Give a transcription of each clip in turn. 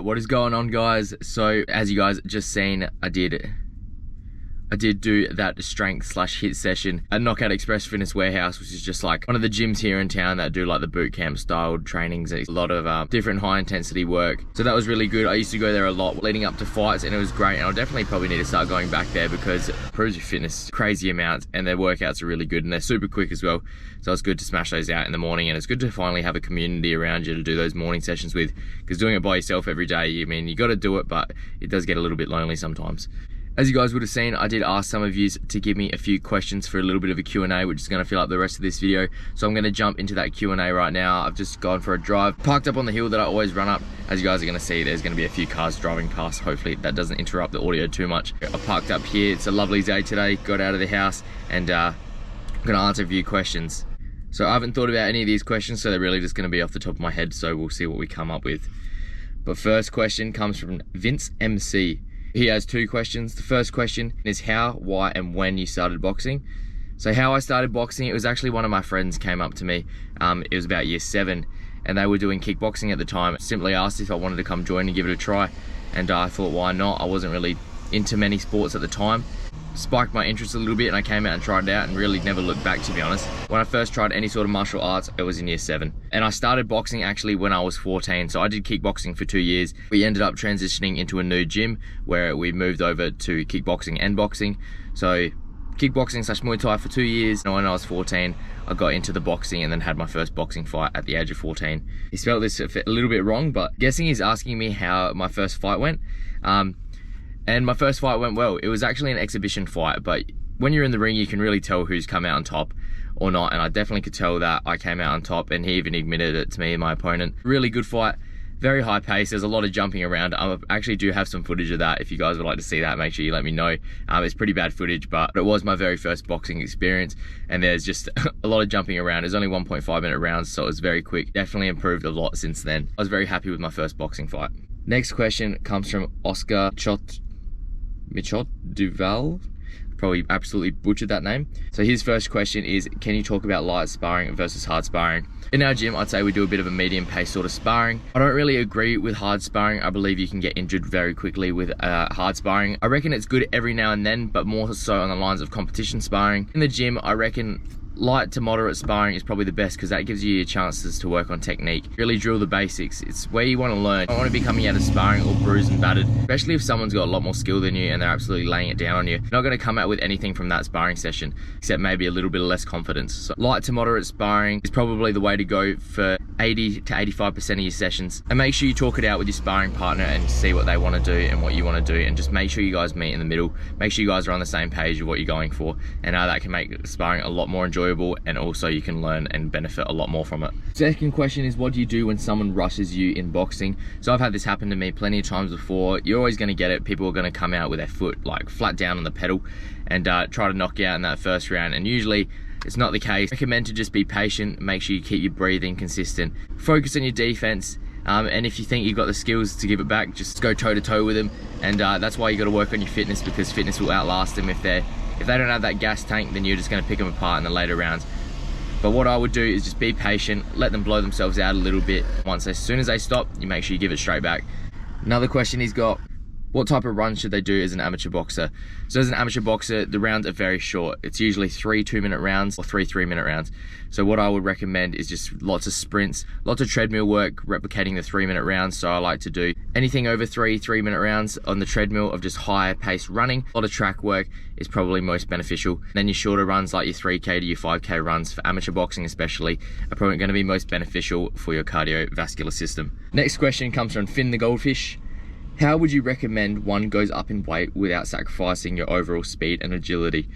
What is going on, guys? So as you guys just seen, I did do that strength / HIIT session at Knockout Express Fitness Warehouse, which is just like one of the gyms here in town that do like the boot camp style trainings. It's a lot of different high intensity work. So that was really good. I used to go there a lot leading up to fights, and it was great. And I'll definitely probably need to start going back there because it improves your fitness crazy amounts, and their workouts are really good and they're super quick as well. So it's good to smash those out in the morning, and it's good to finally have a community around you to do those morning sessions with, because doing it by yourself every day, I mean, you got to do it, but it does get a little bit lonely sometimes. As you guys would have seen, I did ask some of you to give me a few questions for a little bit of a Q&A, which is going to fill up the rest of this video. So I'm going to jump into that Q&A right now. I've just gone for a drive, parked up on the hill that I always run up. As you guys are going to see, there's going to be a few cars driving past. Hopefully that doesn't interrupt the audio too much. I parked up here. It's a lovely day today. Got out of the house, and I'm going to answer a few questions. So I haven't thought about any of these questions, so they're really just going to be off the top of my head. So we'll see what we come up with. But first question comes from Vince MC. He has two questions. The first question is how, why, and when you started boxing. So how I started boxing, it was actually one of my friends came up to me. It was about year 7, and they were doing kickboxing at the time. Simply asked if I wanted to come join and give it a try, and I thought, why not? I wasn't really into many sports at the time. Spiked my interest a little bit, and I came out and tried it out and really never looked back, to be honest. When I first tried any sort of martial arts, it was in year 7. And I started boxing actually when I was 14. So I did kickboxing for 2 years. We ended up transitioning into a new gym where we moved over to kickboxing and boxing. So kickboxing / Muay Thai for 2 years. And when I was 14, I got into the boxing and then had my first boxing fight at the age of 14. He spelled this a little bit wrong, but guessing he's asking me how my first fight went. And my first fight went well. It was actually an exhibition fight, but when you're in the ring, you can really tell who's come out on top or not. And I definitely could tell that I came out on top, and he even admitted it to me and my opponent. Really good fight, very high pace. There's a lot of jumping around. I actually do have some footage of that. If you guys would like to see that, make sure you let me know. It's pretty bad footage, but it was my very first boxing experience, and there's just a lot of jumping around. There's only 1.5-minute rounds, so it was very quick. Definitely improved a lot since then. I was very happy with my first boxing fight. Next question comes from Oscar Michot Duval. Probably absolutely butchered that name. So his first question is, can you talk about light sparring versus hard sparring? In our gym, I'd say we do a bit of a medium pace sort of sparring. I don't really agree with hard sparring. I believe you can get injured very quickly with hard sparring. I reckon it's good every now and then, but more so on the lines of competition sparring. In the gym, I reckon light to moderate sparring is probably the best, because that gives you your chances to work on technique, really drill the basics. It's where you want to learn. You don't want to be coming out of sparring all bruised and battered, especially if someone's got a lot more skill than you and they're absolutely laying it down on you. You're not going to come out with anything from that sparring session except maybe a little bit of less confidence. So light to moderate sparring is probably the way to go for 80 to 85% of your sessions, and make sure you talk it out with your sparring partner and see what they want to do and what you want to do, and just make sure you guys meet in the middle. Make sure you guys are on the same page of what you're going for, and that can make sparring a lot more enjoyable, and also you can learn and benefit a lot more from it. Second question is, what do you do when someone rushes you in boxing? So I've had this happen to me plenty of times before. You're always going to get it. People are going to come out with their foot like flat down on the pedal and try to knock you out in that first round, and usually it's not the case. I recommend to just be patient, make sure you keep your breathing consistent, focus on your defense, and if you think you've got the skills to give it back, just go toe to toe with them. And that's why you got to work on your fitness, because fitness will outlast them. If they don't have that gas tank, then you're just going to pick them apart in the later rounds. But what I would do is just be patient, let them blow themselves out a little bit. As soon as they stop, you make sure you give it straight back. Another question he's got, what type of runs should they do as an amateur boxer? So as an amateur boxer, the rounds are very short. It's usually 3 2-minute rounds or 3 3-minute rounds. So what I would recommend is just lots of sprints, lots of treadmill work, replicating the 3-minute rounds. So I like to do anything over 3 3-minute rounds on the treadmill of just higher pace running. A lot of track work is probably most beneficial. And then your shorter runs, like your 3K to your 5K runs for amateur boxing especially, are probably going to be most beneficial for your cardiovascular system. Next question comes from Finn the Goldfish. How would you recommend one goes up in weight without sacrificing your overall speed and agility?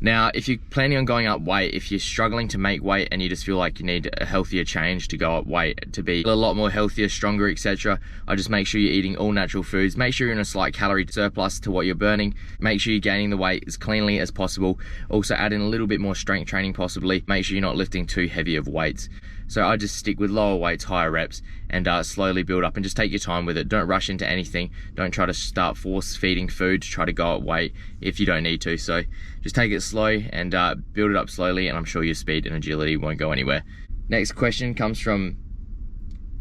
Now, if you're planning on going up weight, if you're struggling to make weight and you just feel like you need a healthier change to go up weight, to be a lot more healthier, stronger, etc., I just make sure you're eating all natural foods. Make sure you're in a slight calorie surplus to what you're burning. Make sure you're gaining the weight as cleanly as possible. Also add in a little bit more strength training possibly. Make sure you're not lifting too heavy of weights. So I just stick with lower weights, higher reps, and slowly build up, and just take your time with it. Don't rush into anything. Don't try to start force feeding food to try to go up weight if you don't need to. So just take it slow and build it up slowly, and I'm sure your speed and agility won't go anywhere. Next question comes from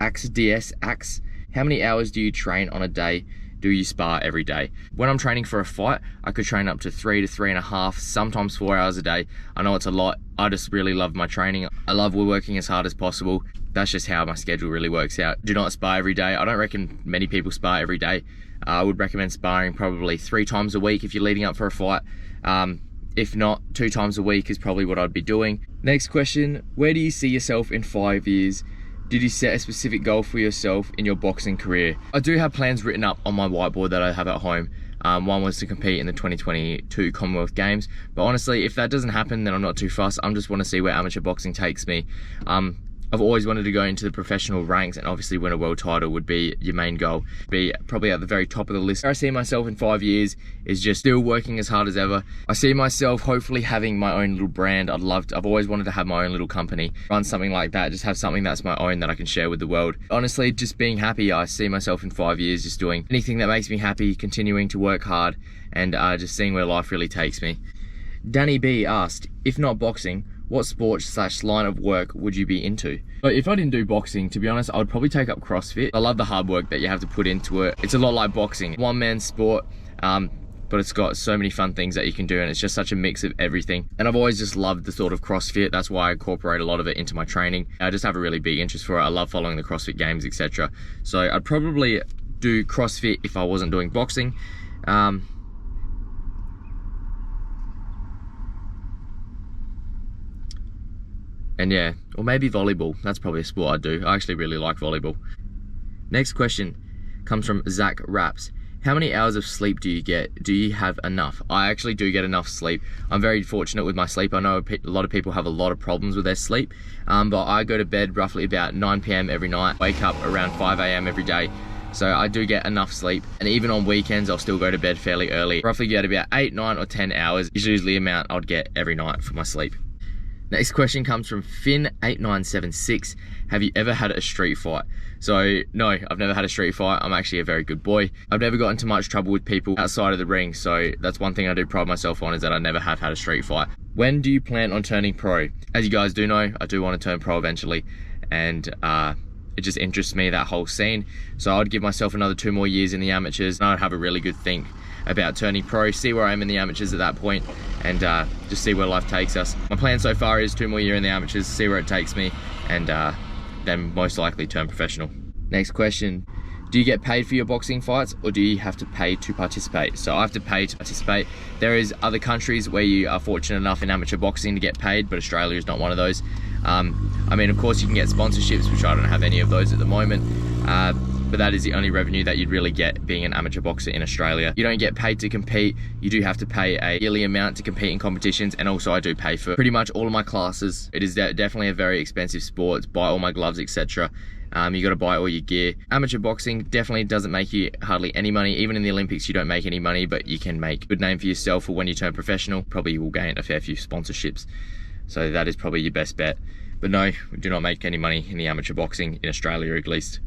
AxeDS Axe. How many hours do you train on a day? Do you spar every day? When I'm training for a fight, I could train up to 3 to 3.5, sometimes 4 hours a day. I know it's a lot. I just really love my training. I love working as hard as possible. That's just how my schedule really works out. Do not spar every day. I don't reckon many people spar every day. I would recommend sparring probably 3 times a week if you're leading up for a fight. If not, 2 times a week is probably what I'd be doing. Next question, where do you see yourself in 5 years? Did you set a specific goal for yourself in your boxing career? I do have plans written up on my whiteboard that I have at home. One was to compete in the 2022 Commonwealth Games. But honestly, if that doesn't happen, then I'm not too fussed. I just want to see where amateur boxing takes me. I've always wanted to go into the professional ranks, and obviously win a world title would be your main goal. Be probably at the very top of the list. Where I see myself in 5 years is just still working as hard as ever. I see myself hopefully having my own little brand. I've always wanted to have my own little company, run something like that, just have something that's my own that I can share with the world. Honestly, just being happy. I see myself in 5 years just doing anything that makes me happy, continuing to work hard, and just seeing where life really takes me. Danny B asked, if not boxing, what sports/line of work would you be into? So if I didn't do boxing, to be honest, I would probably take up CrossFit. I love the hard work that you have to put into it. It's a lot like boxing, one-man sport, but it's got so many fun things that you can do, and it's just such a mix of everything. And I've always just loved the thought of CrossFit. That's why I incorporate a lot of it into my training. I just have a really big interest for it. I love following the CrossFit games, etc. So I'd probably do CrossFit if I wasn't doing boxing. And yeah, or maybe volleyball. That's probably a sport I'd do. I actually really like volleyball. Next question comes from Zach Raps. How many hours of sleep do you get? Do you have enough? I actually do get enough sleep. I'm very fortunate with my sleep. I know a lot of people have a lot of problems with their sleep, but I go to bed roughly about 9 p.m. every night, wake up around 5 a.m. every day. So I do get enough sleep, and even on weekends I'll still go to bed fairly early. Roughly get about 8, 9 or 10 hours is usually the amount I'd get every night for my sleep. Next question comes from Finn8976. Have you ever had a street fight? So no, I've never had a street fight. I'm actually a very good boy. I've never got into much trouble with people outside of the ring, so that's one thing I do pride myself on, is that I never have had a street fight. When do you plan on turning pro? As you guys do know, I do want to turn pro eventually, and it just interests me, that whole scene. So I'd give myself another 2 more years in the amateurs, and I'd have a really good think about turning pro, see where I am in the amateurs at that point, and just see where life takes us. My plan so far is 2 more years in the amateurs, see where it takes me, and then most likely turn professional. Next question, do you get paid for your boxing fights, or do you have to pay to participate? So I have to pay to participate. There is other countries where you are fortunate enough in amateur boxing to get paid, but Australia is not one of those. I mean, of course you can get sponsorships, which I don't have any of those at the moment, but that is the only revenue that you'd really get being an amateur boxer in Australia. You don't get paid to compete. You do have to pay a yearly amount to compete in competitions, and also I do pay for pretty much all of my classes. It is definitely a very expensive sport. Buy all my gloves, etc. You got to buy all your gear. Amateur boxing definitely doesn't make you hardly any money. Even in the Olympics, you don't make any money, but you can make a good name for yourself for when you turn professional. Probably you will gain a fair few sponsorships. So that is probably your best bet. But no, we do not make any money in the amateur boxing, in Australia at least.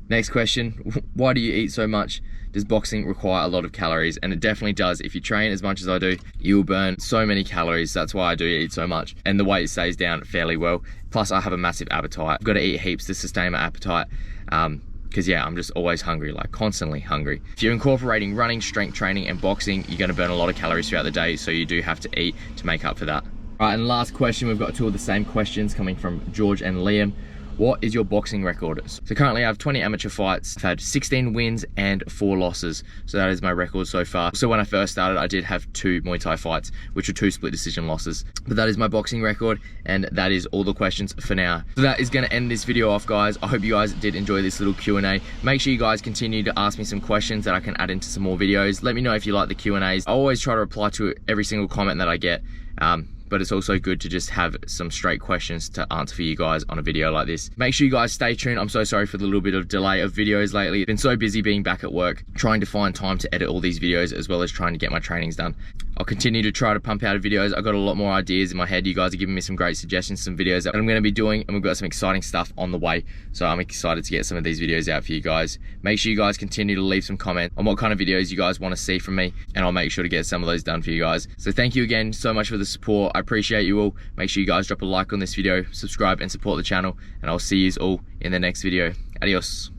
Next question, why do you eat so much? Does boxing require a lot of calories? And it definitely does. If you train as much as I do, you will burn so many calories. That's why I do eat so much. And the weight stays down fairly well. Plus I have a massive appetite. I've got to eat heaps to sustain my appetite. Because yeah, I'm just always hungry, like constantly hungry. If you're incorporating running, strength training and boxing, you're going to burn a lot of calories throughout the day. So you do have to eat to make up for that. All right, and last question, we've got 2 of the same questions coming from George and Liam. What is your boxing record? So currently I have 20 amateur fights. I've had 16 wins and 4 losses. So that is my record so far. So when I first started, I did have 2 Muay Thai fights, which were 2 split decision losses. But that is my boxing record, and that is all the questions for now. So that is gonna end this video off, guys. I hope you guys did enjoy this little Q&A. Make sure you guys continue to ask me some questions that I can add into some more videos. Let me know if you like the Q&As. I always try to reply to every single comment that I get. But it's also good to just have some straight questions to answer for you guys on a video like this. Make sure you guys stay tuned. I'm so sorry for the little bit of delay of videos lately. Been so busy being back at work, trying to find time to edit all these videos, as well as trying to get my trainings done. I'll continue to try to pump out videos. I've got a lot more ideas in my head. You guys are giving me some great suggestions, some videos that I'm gonna be doing, and we've got some exciting stuff on the way. So I'm excited to get some of these videos out for you guys. Make sure you guys continue to leave some comments on what kind of videos you guys wanna see from me, and I'll make sure to get some of those done for you guys. So thank you again so much for the support. I appreciate you all. Make sure you guys drop a like on this video, subscribe and support the channel, and I'll see you all in the next video. Adios.